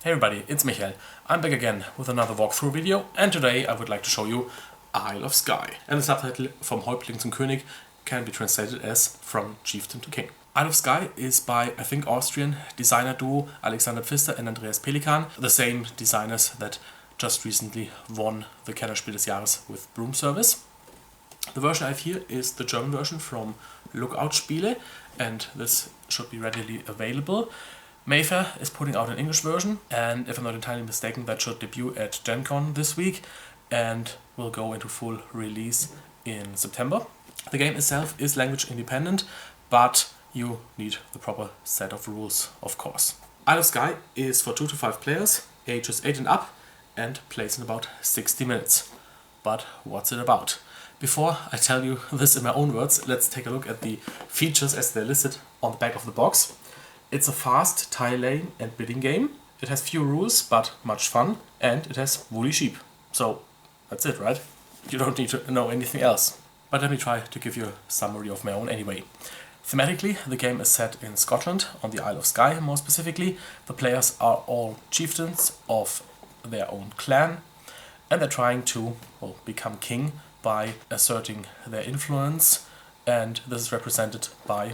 Hey everybody, it's Michael. I'm back again with another walkthrough video, and today I would like to show you Isle of Skye. And the subtitle Vom Häuptling zum König can be translated as From Chieftain to King. Isle of Skye is by, I think, Austrian designer duo Alexander Pfister and Andreas Pelikan, the same designers that just recently won the Kennerspiel des Jahres with Broom Service. The version I have here is the German version from Lookout Spiele, and this should be readily available. Mayfair is putting out an English version, and if I'm not entirely mistaken, that should debut at Gen Con this week and will go into full release in September. The game itself is language independent, but you need the proper set of rules, of course. Isle of Skye is for 2 to 5 players, ages 8 and up, and plays in about 60 minutes. But what's it about? Before I tell you this in my own words, let's take a look at the features as they're listed on the back of the box. It's a fast tile laying and bidding game. It has few rules, but much fun, and it has woolly sheep. So that's it, right? You don't need to know anything else. But let me try to give you a summary of my own anyway. Thematically, the game is set in Scotland, on the Isle of Skye more specifically. The players are all chieftains of their own clan, and they're trying to, well, become king by asserting their influence, and this is represented by,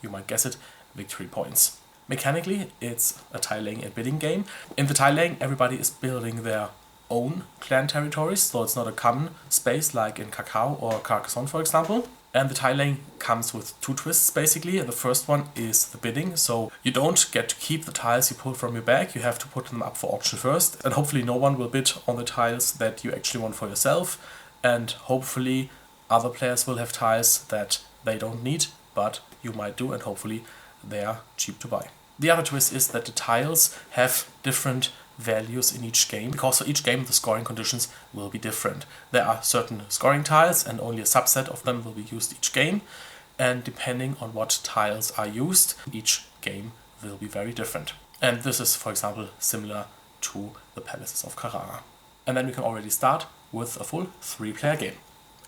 you might guess it, victory points. Mechanically, it's a tile laying and bidding game. In the tile laying, everybody is building their own clan territories, so it's not a common space like in Cacao or Carcassonne, for example. And the tile laying comes with 2 twists basically. The first one is the bidding, so you don't get to keep the tiles you pull from your bag, you have to put them up for auction first, and hopefully no one will bid on the tiles that you actually want for yourself, and hopefully other players will have tiles that they don't need, but you might do, and hopefully they are cheap to buy. The other twist is that the tiles have different values in each game, because for each game the scoring conditions will be different. There are certain scoring tiles and only a subset of them will be used each game, and depending on what tiles are used, each game will be very different. And this is, for example, similar to the Palaces of Carrara. And then we can already start with a full 3-player game.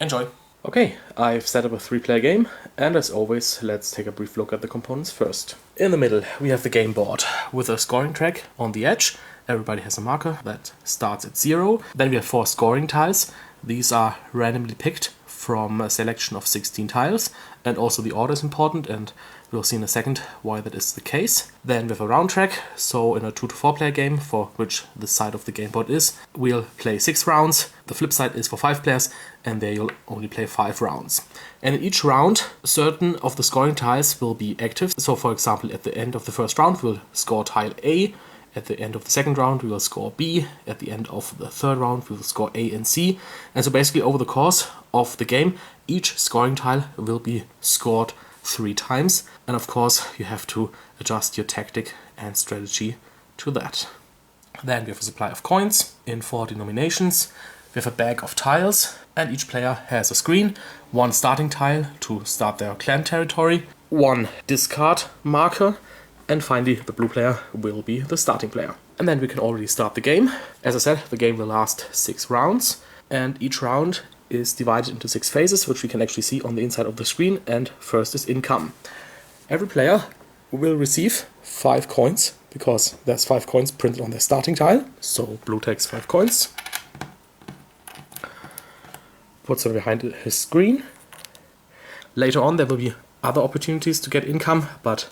Enjoy! Okay, I've set up a 3-player game, and as always, let's take a brief look at the components first. In the middle, we have the game board with a scoring track on the edge. Everybody has a marker that starts at 0. Then we have 4 scoring tiles. These are randomly picked from a selection of 16 tiles, and also the order is important, and we'll see in a second why that is the case. Then we have a round track, so in a 2 to 4 player game, for which the side of the game board is, we'll play 6 rounds. The flip side is for 5 players, and there you'll only play 5 rounds. And in each round, certain of the scoring tiles will be active. So for example, at the end of the first round, we'll score tile A. At the end of the second round, we will score B. At the end of the third round, we will score A and C. And so basically over the course of the game, each scoring tile will be scored 3 times. And of course, you have to adjust your tactic and strategy to that. Then we have a supply of coins in 4 denominations. We have a bag of tiles, and each player has a screen, 1 starting tile to start their clan territory, 1 discard marker, and finally the blue player will be the starting player. And then we can already start the game. As I said, the game will last 6 rounds, and each round is divided into 6 phases, which we can actually see on the inside of the screen, and first is income. Every player will receive 5 coins, because there's 5 coins printed on their starting tile, so blue takes 5 coins. Puts them behind his screen. Later on there will be other opportunities to get income, but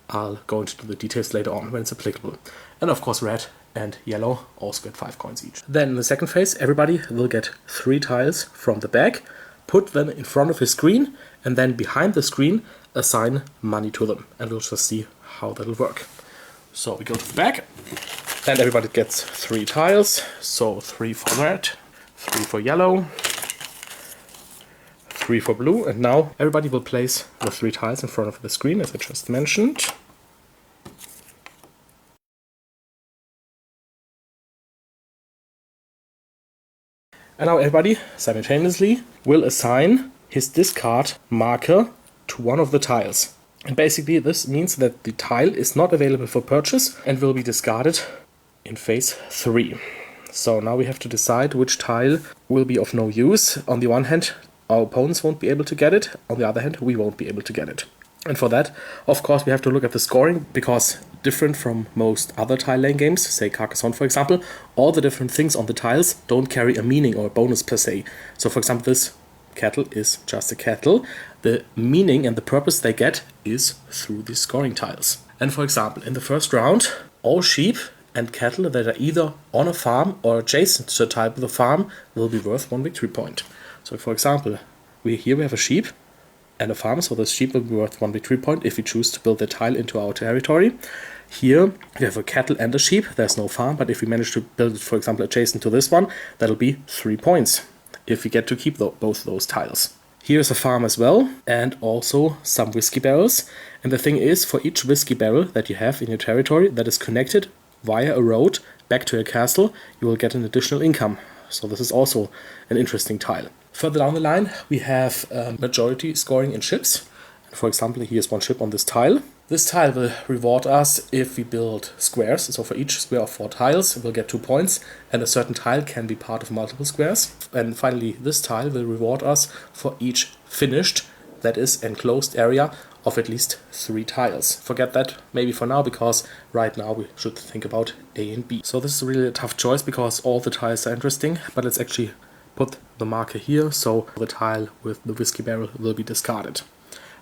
I'll go into the details later on when it's applicable. And of course red and yellow also get 5 coins each. Then in the second phase, everybody will get 3 tiles from the bag, put them in front of his screen, and then behind the screen assign money to them. And we'll just see how that'll work. So we go to the bag, and everybody gets 3 tiles. So 3 for red, 3 for yellow, 3 for blue, and now everybody will place the 3 tiles in front of the screen, as I just mentioned. And now everybody, simultaneously, will assign his discard marker to one of the tiles. And basically this means that the tile is not available for purchase and will be discarded in phase 3. So now we have to decide which tile will be of no use. On the one hand, our opponents won't be able to get it. On the other hand, we won't be able to get it. And for that, of course, we have to look at the scoring, because different from most other tile laying games, say Carcassonne for example. All the different things on the tiles don't carry a meaning or a bonus per se. So for example, this kettle is just a kettle. The meaning and the purpose they get is through the scoring tiles. And for example, in the first round, all sheep and cattle that are either on a farm or adjacent to the type of the farm will be worth 1 victory point. So for example, we have a sheep and a farm, so the sheep will be worth 1 victory point if we choose to build the tile into our territory. Here we have a cattle and a sheep, there's no farm, but if we manage to build it, for example, adjacent to this one, that'll be 3 points if we get to keep both those tiles. Here's a farm as well, and also some whiskey barrels. And the thing is, for each whiskey barrel that you have in your territory that is connected via a road back to your castle, you will get an additional income. So this is also an interesting tile. Further down the line, we have majority scoring in ships. For example, here's one ship on this tile. This tile will reward us if we build squares. So for each square of 4 tiles, we'll get 2 points, and a certain tile can be part of multiple squares. And finally, this tile will reward us for each finished, that is, enclosed area of at least 3 tiles. Forget that maybe for now, because right now we should think about A and B. So this is really a tough choice because all the tiles are interesting, but let's actually put the marker here, so the tile with the whiskey barrel will be discarded.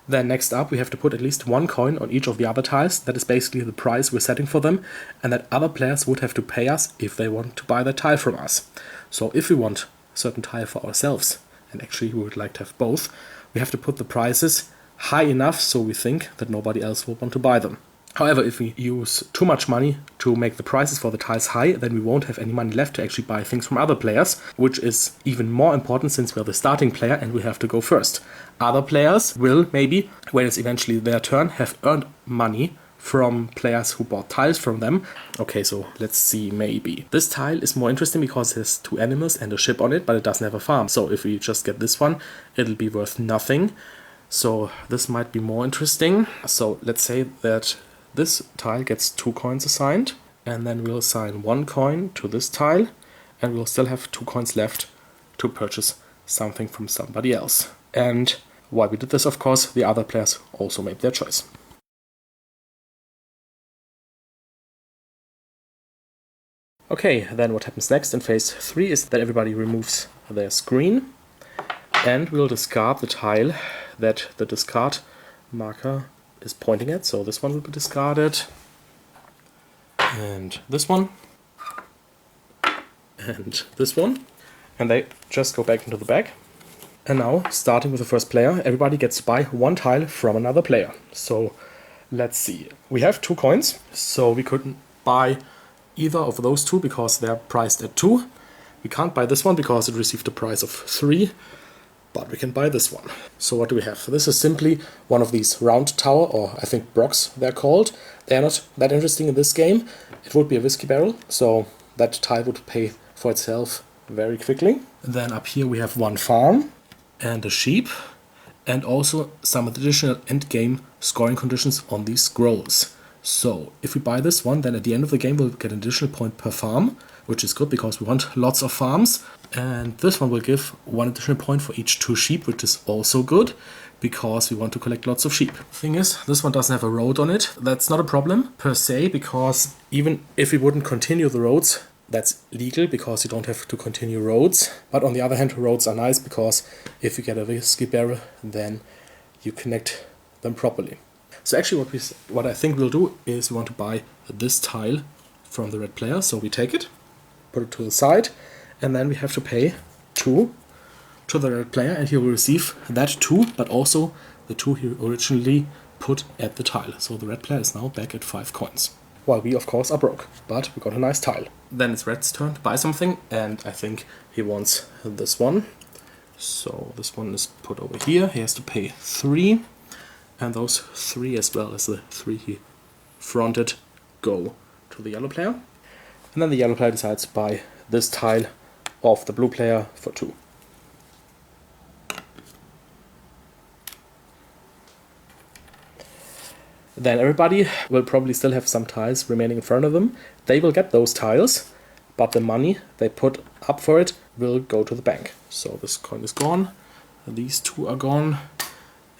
Then next up we have to put at least 1 coin on each of the other tiles. That is basically the price we're setting for them, and that other players would have to pay us if they want to buy that tile from us. So if we want a certain tile for ourselves, and actually we would like to have both, we have to put the prices high enough so we think that nobody else will want to buy them. However, if we use too much money to make the prices for the tiles high, then we won't have any money left to actually buy things from other players, which is even more important since we're the starting player and we have to go first. Other players will maybe, when it's eventually their turn, have earned money from players who bought tiles from them. Okay, so let's see, maybe. This tile is more interesting because it has 2 animals and a ship on it, but it doesn't have a farm. So if we just get this one, it'll be worth nothing. So this might be more interesting. So let's say that this tile gets 2 coins assigned, and then we'll assign 1 coin to this tile, and we'll still have 2 coins left to purchase something from somebody else. And while we did this, of course, the other players also made their choice. Okay, then what happens next in phase 3 is that everybody removes their screen, and we'll discard the tile that the discard marker is pointing at. So this one will be discarded, and this one, and this one, and they just go back into the bag. And now, starting with the first player, everybody gets to buy 1 tile from another player. So let's see, we have 2 coins, so we couldn't buy either of those 2 because they're priced at 2. We can't buy this one because it received a price of 3. But we can buy this one. So what do we have? This is simply one of these round tower, or I think brocks they're called. They're not that interesting in this game. It would be a whiskey barrel, so that tile would pay for itself very quickly. Then up here we have 1 farm and a sheep, and also some additional endgame scoring conditions on these scrolls. So if we buy this one, then at the end of the game we'll get an additional point per farm, which is good because we want lots of farms. And this one will give 1 additional point for each 2 sheep, which is also good because we want to collect lots of sheep. Thing is, this one doesn't have a road on it. That's not a problem per se, because even if we wouldn't continue the roads, that's legal because you don't have to continue roads. But on the other hand, roads are nice because if you get a whiskey barrel, then you connect them properly. So actually what I think we'll do is we want to buy this tile from the red player. So we take it, put it to the side, and then we have to pay 2 to the red player, and he will receive that 2, but also the 2 he originally put at the tile. So the red player is now back at 5 coins. While we, of course, are broke, but we got a nice tile. Then it's red's turn to buy something, and I think he wants this one. So this one is put over here. He has to pay 3, and those 3 as well as the 3 he fronted go to the yellow player. And then the yellow player decides to buy this tile of the blue player for 2. Then everybody will probably still have some tiles remaining in front of them. They will get those tiles, but the money they put up for it will go to the bank. So this coin is gone, these 2 are gone,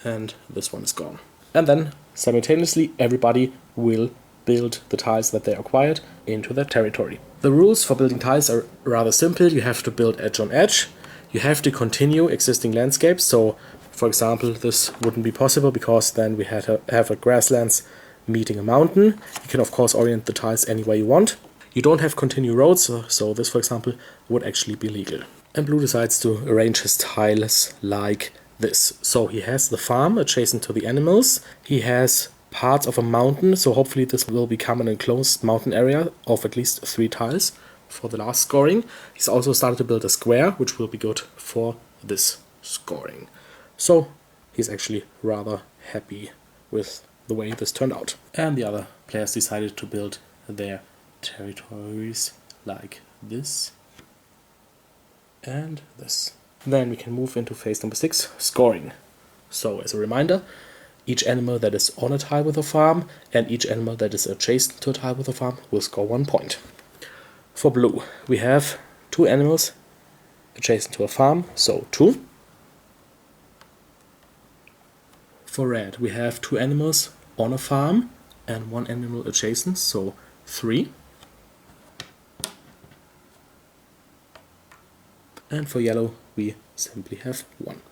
and this one is gone. And then simultaneously everybody will build the tiles that they acquired into their territory. The rules for building tiles are rather simple. You have to build edge on edge. You have to continue existing landscapes. So, for example, this wouldn't be possible because then we had to have a grasslands meeting a mountain. You can of course orient the tiles any way you want. You don't have continue roads, so this, for example, would actually be legal. And blue decides to arrange his tiles like this. So he has the farm adjacent to the animals. He has parts of a mountain, so hopefully this will become an enclosed mountain area of at least 3 tiles for the last scoring. He's also started to build a square, which will be good for this scoring. So he's actually rather happy with the way this turned out. And the other players decided to build their territories like this and this. Then we can move into phase number 6, scoring. So as a reminder, each animal that is on a tile with a farm and each animal that is adjacent to a tile with a farm will score 1 point. For blue, we have 2 animals adjacent to a farm, so 2. For red, we have 2 animals on a farm and 1 animal adjacent, so 3. And for yellow, we simply have 1.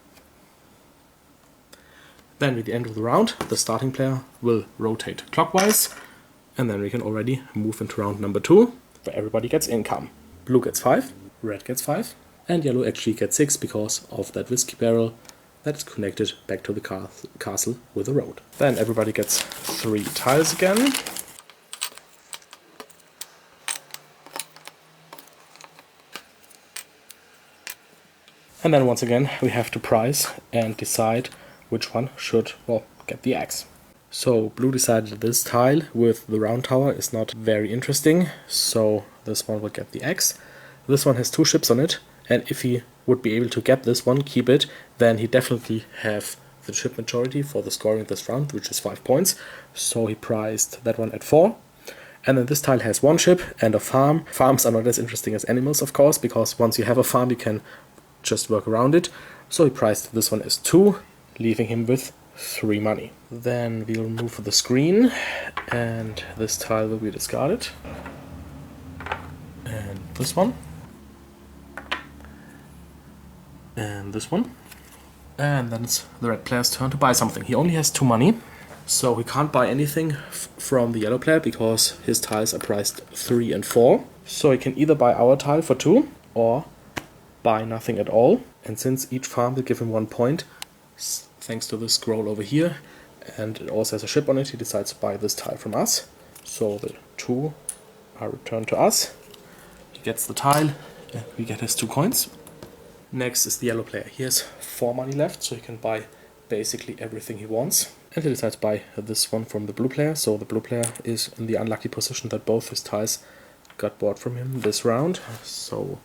Then at the end of the round, the starting player will rotate clockwise, and then we can already move into round number 2, where everybody gets income. Blue gets 5, red gets 5, and yellow actually gets 6 because of that whiskey barrel that is connected back to the castle with a road. Then everybody gets 3 tiles again. And then once again we have to prize and decide which one should, well, get the axe. So blue decided this tile with the round tower is not very interesting, so this one will get the axe. This one has 2 ships on it, and if he would be able to get this one, keep it, then he definitely have the ship majority for the scoring of this round, which is 5 points. So he prized that one at 4. And then this tile has 1 ship and a farm. Farms are not as interesting as animals, of course, because once you have a farm you can just work around it. So he priced this one as 2, leaving him with 3 money. Then we'll move the screen, and this tile will be discarded. And this one. And this one. And then it's the red player's turn to buy something. He only has 2 money, so he can't buy anything from the yellow player because his tiles are priced 3 and 4. So he can either buy our tile for 2 or buy nothing at all. And since each farm will give him 1 point, thanks to this scroll over here, and it also has a ship on it, he decides to buy this tile from us. So the 2 are returned to us. He gets the tile, and we get his 2 coins. Next is the yellow player. He has 4 money left, so he can buy basically everything he wants. And he decides to buy this one from the blue player, so the blue player is in the unlucky position that both his tiles got bought from him this round. So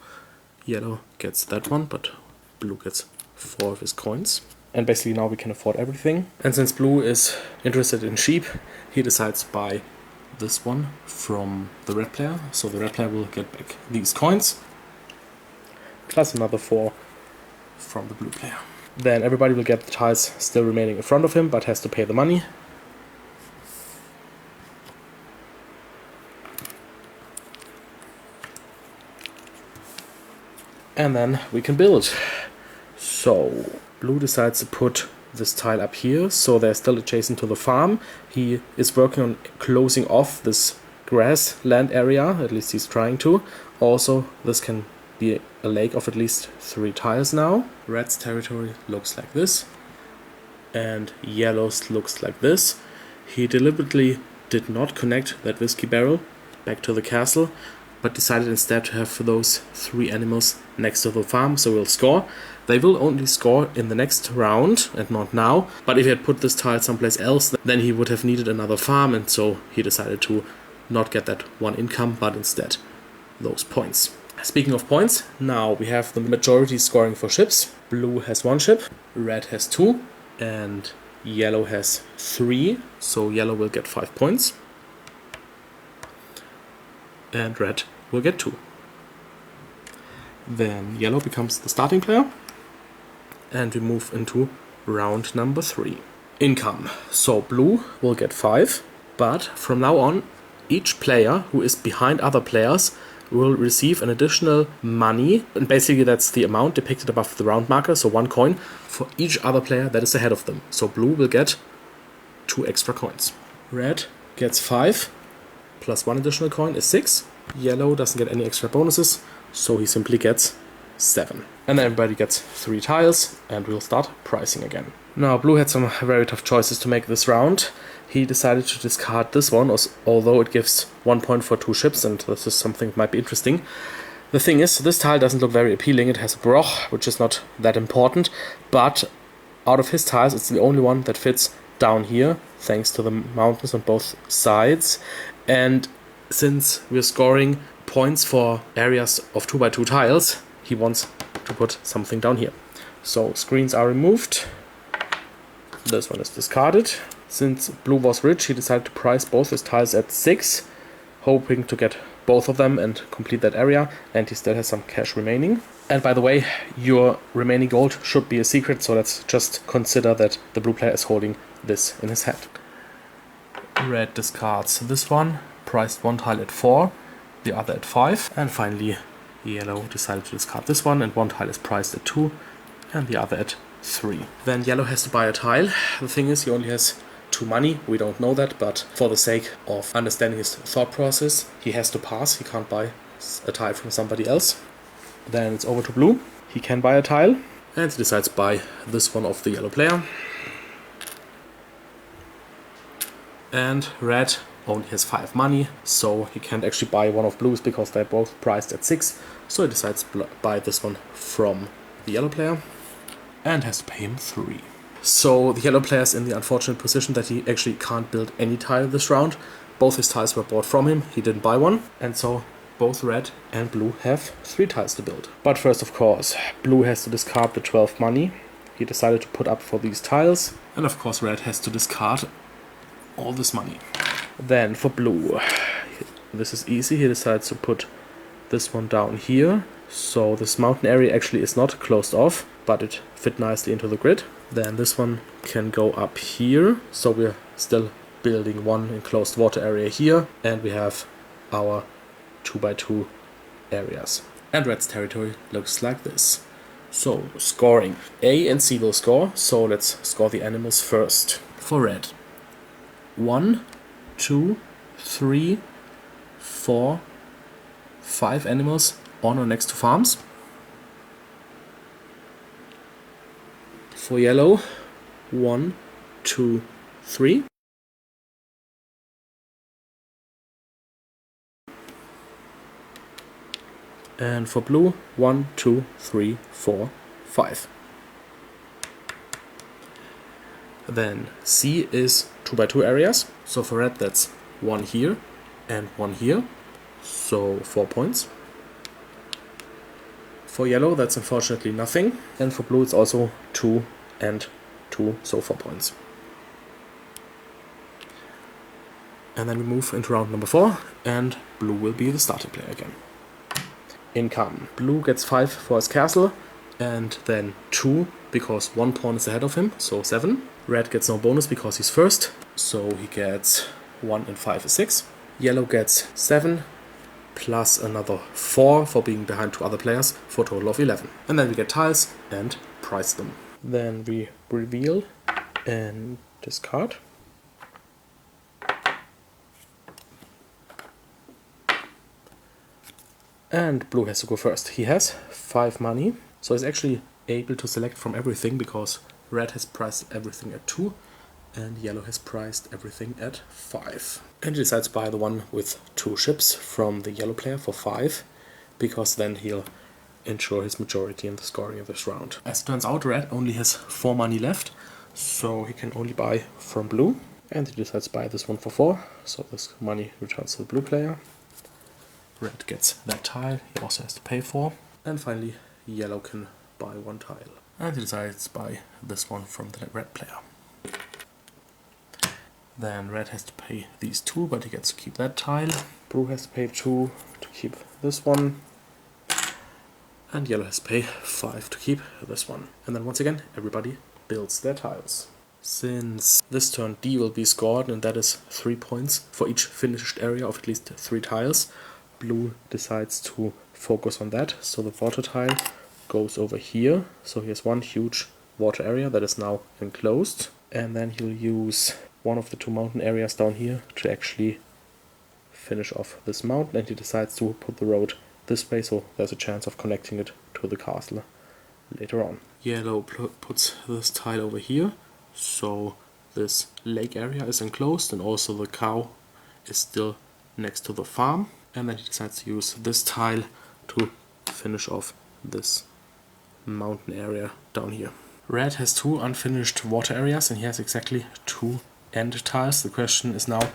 yellow gets that one, but blue gets 4 of his coins. And basically now we can afford everything. And since blue is interested in sheep, he decides to buy this one from the red player. So the red player will get back these coins, plus another 4 from the blue player. Then everybody will get the tiles still remaining in front of him, but has to pay the money. And then we can build. So blue decides to put this tile up here, so they're still adjacent to the farm. He is working on closing off this grassland area, at least he's trying to. Also, this can be a lake of at least 3 tiles now. Red's territory looks like this, and yellow's looks like this. He deliberately did not connect that whiskey barrel back to the castle, but decided instead to have those 3 animals next to the farm, so we'll score. They will only score in the next round and not now, but if he had put this tile someplace else, then he would have needed another farm, and so he decided to not get that 1 income, but instead those points. Speaking of points, now we have the majority scoring for ships. Blue has 1 ship, red has 2, and yellow has 3, so yellow will get 5 points. And red will get 2. Then yellow becomes the starting player, and we move into round number 3. Income. So blue will get 5, but from now on each player who is behind other players will receive an additional money, and basically that's the amount depicted above the round marker, so 1 coin, for each other player that is ahead of them. So blue will get 2 extra coins. Red gets 5, plus 1 additional coin is 6. Yellow doesn't get any extra bonuses, so he simply gets 7. And then everybody gets 3 tiles, and we'll start pricing again. Now, blue had some very tough choices to make this round. He decided to discard this one, although it gives 1 point for 2 ships, and this is something that might be interesting. The thing is, this tile doesn't look very appealing. It has a broch, which is not that important, but out of his tiles, it's the only one that fits down here, thanks to the mountains on both sides. And since we're scoring points for areas of 2x2 tiles, he wants to put something down here. So screens are removed. This one is discarded. Since blue was rich, he decided to price both his tiles at 6, hoping to get both of them and complete that area, and he still has some cash remaining. And by the way, your remaining gold should be a secret, so let's just consider that the blue player is holding this in his hand. Red discards this one, priced 1 tile at 4, the other at 5, and finally yellow decided to discard this one, and 1 tile is priced at 2 and the other at 3. Then yellow has to buy a tile. The thing is, he only has 2 money. We don't know that, but for the sake of understanding his thought process, he has to pass. He can't buy a tile from somebody else. Then it's over to blue. He can buy a tile, and he decides to buy this one of the yellow player. And red only has 5 money, so he can't actually buy one of blue's because they're both priced at 6. So he decides to buy this one from the yellow player and has to pay him 3. So the yellow player is in the unfortunate position that he actually can't build any tile this round. Both his tiles were bought from him, he didn't buy one, and so both red and blue have 3 tiles to build. But first, of course, blue has to discard the 12 money he decided to put up for these tiles, and of course red has to discard all this money. Then for blue, this is easy. He decides to put this one down here, so this mountain area actually is not closed off, but it fit nicely into the grid. Then this one can go up here, so we're still building one enclosed water area here, and we have our 2x2 areas. And red's territory looks like this. So scoring, A and C will score, so let's score the animals first. For red, 1, 2, 3, 4, 5 animals on or next to farms. For yellow, 1, 2, 3. And for blue, 1, 2, 3, 4, 5. Then C is 2x2 areas. So for red, that's 1 here and 1 here. So 4 points. For yellow, that's unfortunately nothing. And for blue, it's also 2 and 2, so 4 points. And then we move into round number 4, and blue will be the starting player again. Income. Blue gets 5 for his castle, and then 2 because 1 pawn is ahead of him, so 7. Red gets no bonus because he's first, so he gets 1 and 5 is 6. Yellow gets 7, plus another 4 for being behind 2 other players, for a total of 11. And then we get tiles and price them. Then we reveal and discard. And blue has to go first. He has 5 money, so he's actually able to select from everything because red has priced everything at 2 and yellow has priced everything at 5. And he decides to buy the one with 2 ships from the yellow player for 5, because then he'll ensure his majority in the scoring of this round. As it turns out, red only has 4 money left, so he can only buy from blue. And he decides to buy this one for 4, so this money returns to the blue player. Red gets that tile, he also has to pay for. And finally, yellow can buy 1 tile. And he decides to buy this one from the red player. Then red has to pay these 2, but he gets to keep that tile. Blue has to pay 2 to keep this one. And yellow has to pay 5 to keep this one. And then once again, everybody builds their tiles. Since this turn D will be scored, and that is 3 points for each finished area of at least 3 tiles, blue decides to focus on that. So the water tile goes over here. So he has one huge water area that is now enclosed. And then he'll use one of the 2 mountain areas down here to actually finish off this mountain. And he decides to put the road this way, so there's a chance of connecting it to the castle later on. Yellow puts this tile over here. So this lake area is enclosed, and also the cow is still next to the farm. And then he decides to use this tile to finish off this mountain area down here. Red has 2 unfinished water areas, and he has exactly 2 end tiles. The question is now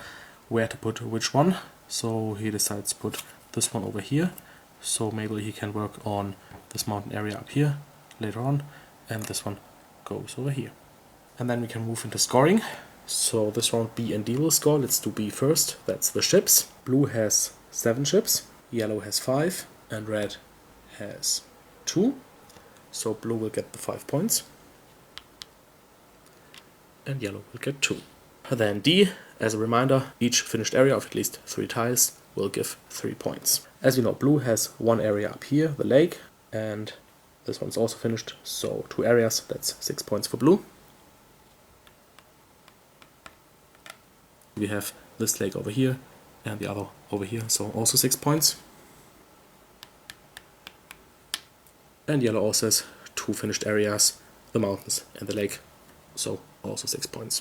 where to put which one. So he decides to put this one over here. So maybe he can work on this mountain area up here later on, and this one goes over here. And then we can move into scoring. So this round B and D will score. Let's do B first. That's the ships. Blue has 7 ships, yellow has 5, and red has 2. So blue will get the 5 points, and yellow will get 2. Then D, as a reminder, each finished area of at least 3 tiles will give 3 points. As you know, blue has 1 area up here, the lake, and this one's also finished, so 2 areas, that's 6 points for blue. We have this lake over here and the other over here, so also 6 points. And yellow also has 2 finished areas, the mountains and the lake, so also 6 points.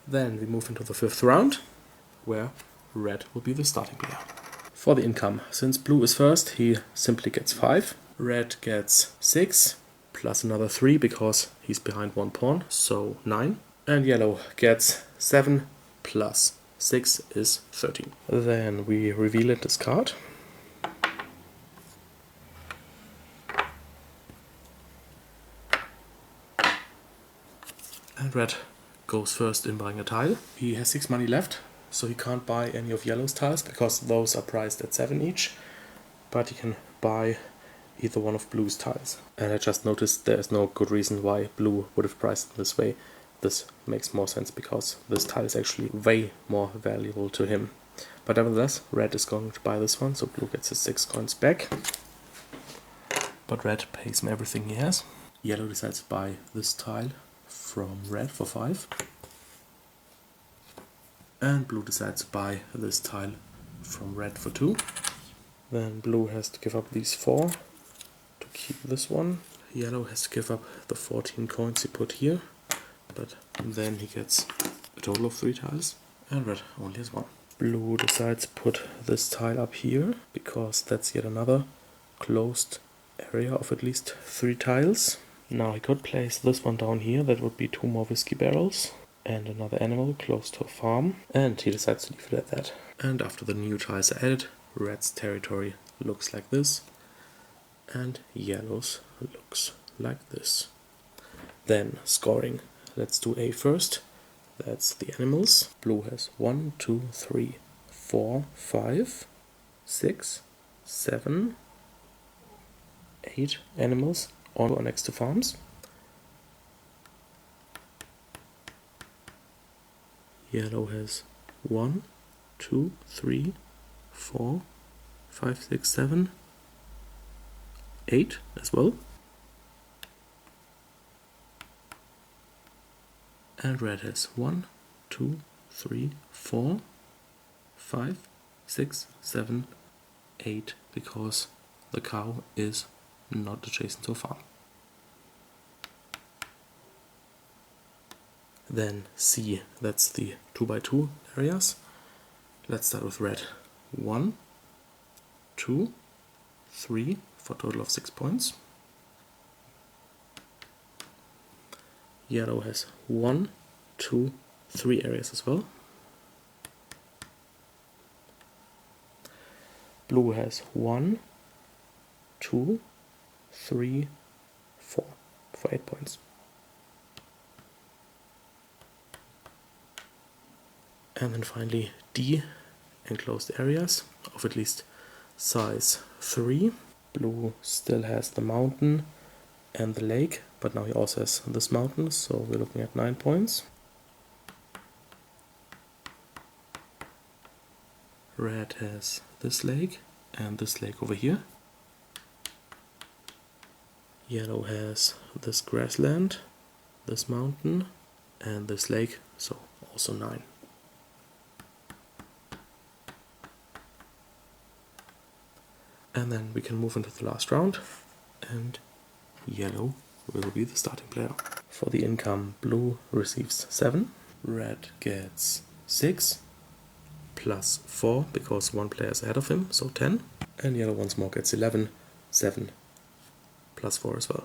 Then we move into the 5th round, where red will be the starting player. For the income, since blue is first, he simply gets 5. Red gets 6, plus another 3 because he's behind 1 pawn, so 9. And yellow gets 7 plus 6 is 13. Then we reveal and discard. And red goes first in buying a tile. He has 6 money left, so he can't buy any of yellow's tiles because those are priced at 7 each. But he can buy either one of blue's tiles. And I just noticed there is no good reason why blue would have priced it this way. This makes more sense because this tile is actually way more valuable to him. But nevertheless, red is going to buy this one, so blue gets his 6 coins back. But red pays him everything he has. Yellow decides to buy this tile from red for 5. And blue decides to buy this tile from red for 2. Then blue has to give up these 4 to keep this one. Yellow has to give up the 14 coins he put here. But then he gets a total of 3 tiles, and red only has 1. Blue decides to put this tile up here, because that's yet another closed area of at least 3 tiles. Now he could place this one down here, that would be 2 more whiskey barrels, and another animal close to a farm, and he decides to leave it at that. And after the new tiles are added, red's territory looks like this, and yellow's looks like this. Then scoring. Let's do A first. That's the animals. Blue has 1, 2, 3, 4, 5, 6, 7, 8 animals, all are next to farms. Yellow has 1, 2, 3, 4, 5, 6, 7, 8 as well. And red has 1, 2, 3, 4, 5, 6, 7, 8, because the cow is not adjacent to a farm. Then C, that's the 2x2 areas. Let's start with red. 1, 2, 3, for a total of 6 points. Yellow has 1, 2, 3 areas as well. Blue has 1, 2, 3, 4 for 8 points. And then finally D, enclosed areas of at least size 3. Blue still has the mountain and the lake, but now he also has this mountain, so we're looking at 9 points. Red has this lake and this lake over here. Yellow has this grassland, this mountain, and this lake, so also 9. And then we can move into the last round, and yellow will be the starting player. For the income, blue receives 7, red gets 6, plus 4 because one player is ahead of him, so 10, and yellow once more gets 11, 7, plus 4 as well.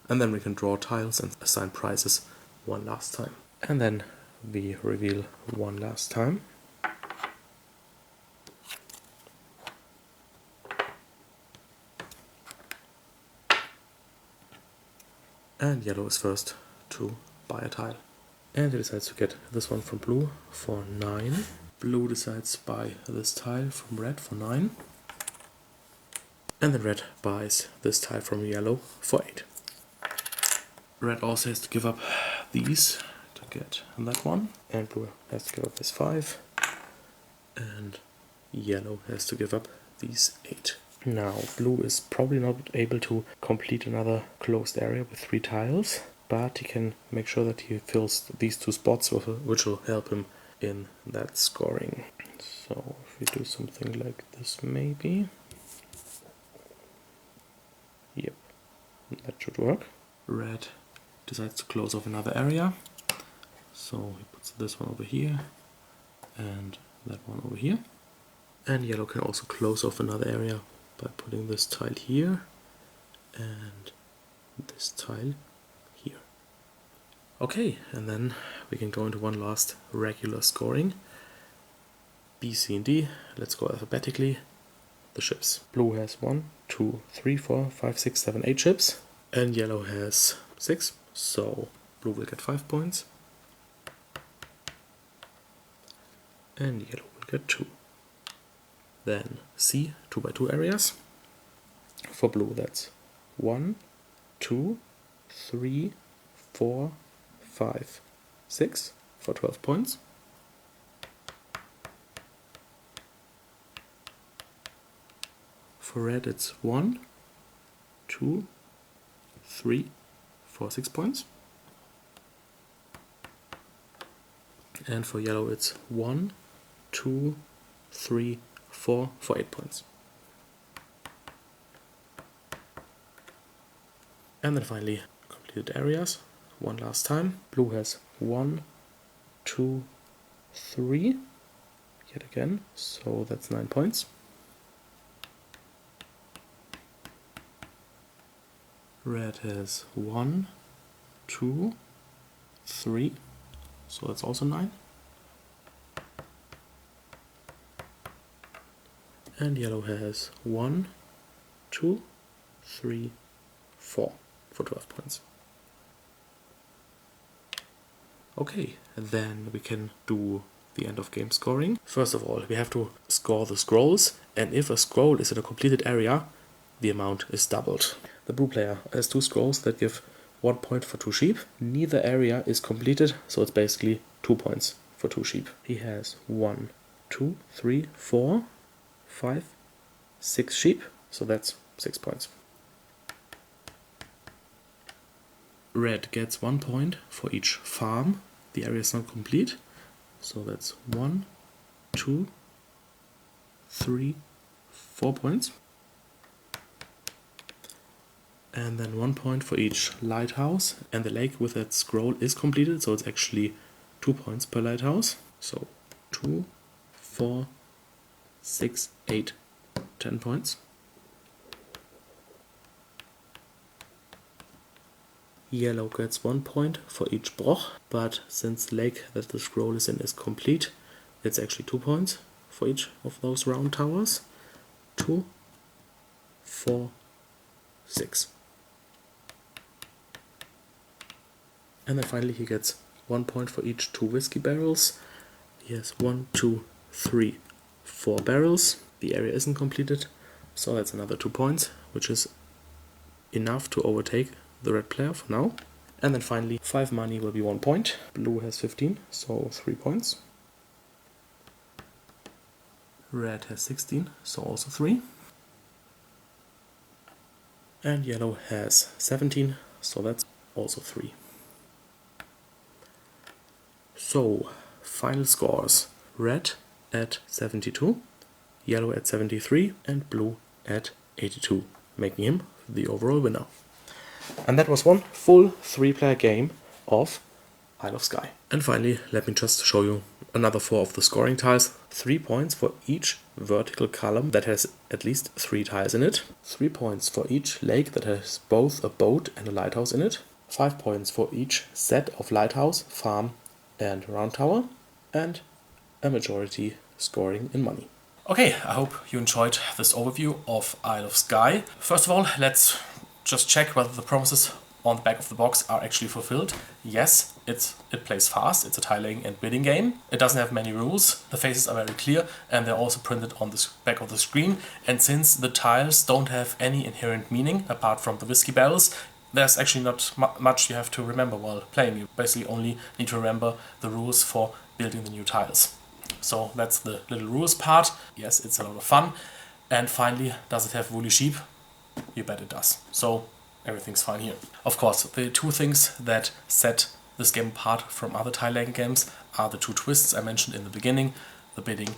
And then we can draw tiles and assign prizes one last time. And then we reveal one last time. And yellow is first to buy a tile. And he decides to get this one from blue for 9. Blue decides to buy this tile from red for 9. And then red buys this tile from yellow for 8. Red also has to give up these to get that one. And blue has to give up this 5. And yellow has to give up these 8. Now, blue is probably not able to complete another closed area with 3 tiles, but he can make sure that he fills these 2 spots, which will help him in that scoring. So, if we do something like this, maybe. Yep, that should work. Red decides to close off another area, so he puts this one over here, and that one over here. And yellow can also close off another area by putting this tile here and this tile here. Okay, and then we can go into one last regular scoring. B, C, and D. Let's go alphabetically. The ships. Blue has 1, 2, 3, 4, 5, 6, 7, 8 ships, and yellow has 6, so blue will get 5 points, and yellow will get 2. Then C, 2 by 2 areas. For blue, that's 1, 2, 3, 4, 5, 6 for 12 points. For red, it's 1, 2, 3 for 6 points. And for yellow, it's 1, 2, 3, 4 for 8 points. And then finally, completed areas, one last time. Blue has 1, 2, 3, yet again, so that's 9 points. Red has 1, 2, 3, so that's also 9. And yellow has 1, 2, 3, 4 for 12 points. Okay, then we can do the end of game scoring. First of all, we have to score the scrolls, and if a scroll is in a completed area, the amount is doubled. The blue player has 2 scrolls that give 1 point for 2 sheep. Neither area is completed, so it's basically 2 points for 2 sheep. He has 1, 2, 3, 4, 5, 6 sheep, so that's 6 points. Red gets 1 point for each farm. The area is not complete, so that's 1, 2, 3, 4 points. And then 1 point for each lighthouse, and the lake with that scroll is completed, so it's actually 2 points per lighthouse. So 2, 4, 6, 8, 10 points. Yellow gets 1 point for each broch, but since the lake that the scroll is in is complete, it's actually 2 points for each of those round towers. 2, 4, 6. And then finally he gets 1 point for each 2 whiskey barrels. He has 1, 2, 3, 4 barrels. The area isn't completed, so that's another 2 points, which is enough to overtake the red player for now. And then finally, 5 money will be 1 point. Blue has 15, so 3 points. Red has 16, so also 3. And yellow has 17, so that's also 3. So, final scores. Red at 72, yellow at 73, and blue at 82, making him the overall winner. And that was one full 3-player game of Isle of Skye. And finally, let me just show you another 4 of the scoring tiles. 3 points for each vertical column that has at least 3 tiles in it. 3 points for each lake that has both a boat and a lighthouse in it. 5 points for each set of lighthouse, farm and round tower. And a majority scoring in money. Okay, I hope you enjoyed this overview of Isle of Skye. First of all, let's just check whether the promises on the back of the box are actually fulfilled. Yes, it plays fast, it's a tiling and bidding game. It doesn't have many rules, the faces are very clear and they're also printed on the back of the screen. And since the tiles don't have any inherent meaning apart from the whiskey barrels, there's actually not much you have to remember while playing. You basically only need to remember the rules for building the new tiles. So that's the little rules part. Yes, it's a lot of fun. And finally, does it have woolly sheep? You bet it does. So everything's fine here. Of course, the 2 things that set this game apart from other tile-laying games are the 2 twists I mentioned in the beginning, the bidding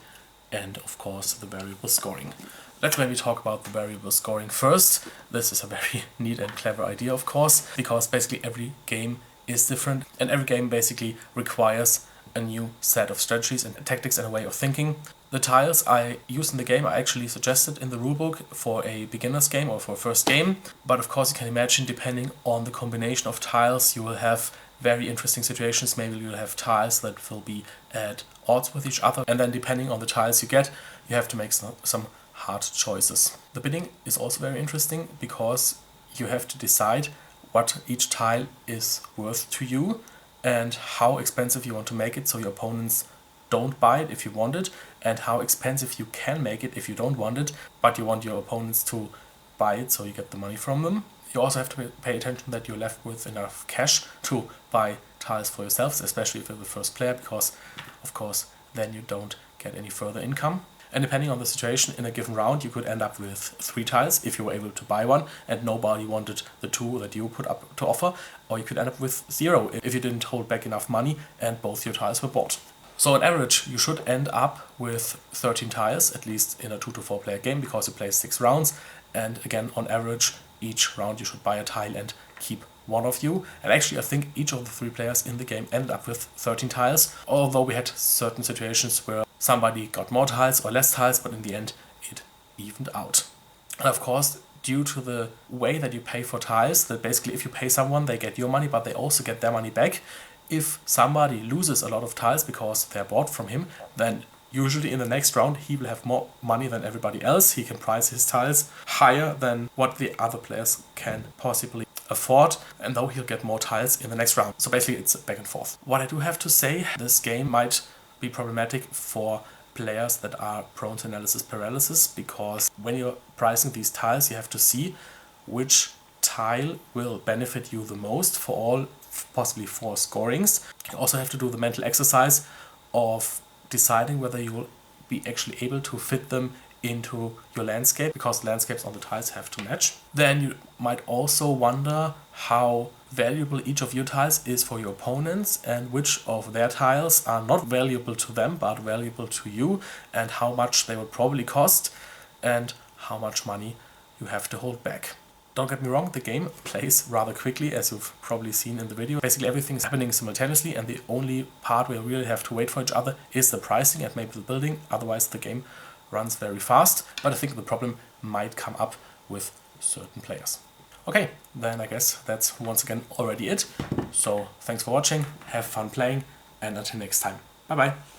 and of course the variable scoring. Let's maybe talk about the variable scoring first. This is a very neat and clever idea, of course, because basically every game is different and every game basically requires a new set of strategies and tactics and a way of thinking. The tiles I use in the game are actually suggested in the rulebook for a beginner's game or for a first game, but of course you can imagine depending on the combination of tiles you will have very interesting situations. Maybe you'll have tiles that will be at odds with each other, and then depending on the tiles you get, you have to make some hard choices. The bidding is also very interesting because you have to decide what each tile is worth to you and how expensive you want to make it so your opponents don't buy it if you want it, and how expensive you can make it if you don't want it, but you want your opponents to buy it so you get the money from them. You also have to pay attention that you're left with enough cash to buy tiles for yourselves, especially if you're the first player, because of course then you don't get any further income. And depending on the situation in a given round, you could end up with 3 tiles if you were able to buy one and nobody wanted the 2 that you put up to offer, or you could end up with 0 if you didn't hold back enough money and both your tiles were bought. So on average you should end up with 13 tiles, at least in a 2 to 4 player game, because you play 6 rounds, and again on average each round you should buy a tile and keep one of you. And actually I think each of the 3 players in the game ended up with 13 tiles, although we had certain situations where somebody got more tiles or less tiles, but in the end it evened out. And of course, due to the way that you pay for tiles, that basically if you pay someone they get your money but they also get their money back. If somebody loses a lot of tiles because they're bought from him, then usually in the next round he will have more money than everybody else. He can price his tiles higher than what the other players can possibly afford, and though he'll get more tiles in the next round. So basically it's back and forth. What I do have to say, this game might be problematic for players that are prone to analysis paralysis, because when you're pricing these tiles you have to see which tile will benefit you the most for all possibly 4 scorings. You also have to do the mental exercise of deciding whether you will be actually able to fit them into your landscape, because landscapes on the tiles have to match. Then you might also wonder how valuable each of your tiles is for your opponents and which of their tiles are not valuable to them but valuable to you, and how much they will probably cost and how much money you have to hold back. Don't get me wrong, the game plays rather quickly, as you've probably seen in the video. Basically everything is happening simultaneously, and the only part where you really have to wait for each other is the pricing and maybe the building. Otherwise the game runs very fast, but I think the problem might come up with certain players. Okay, then I guess that's once again already it. So thanks for watching, have fun playing, and until next time. Bye bye!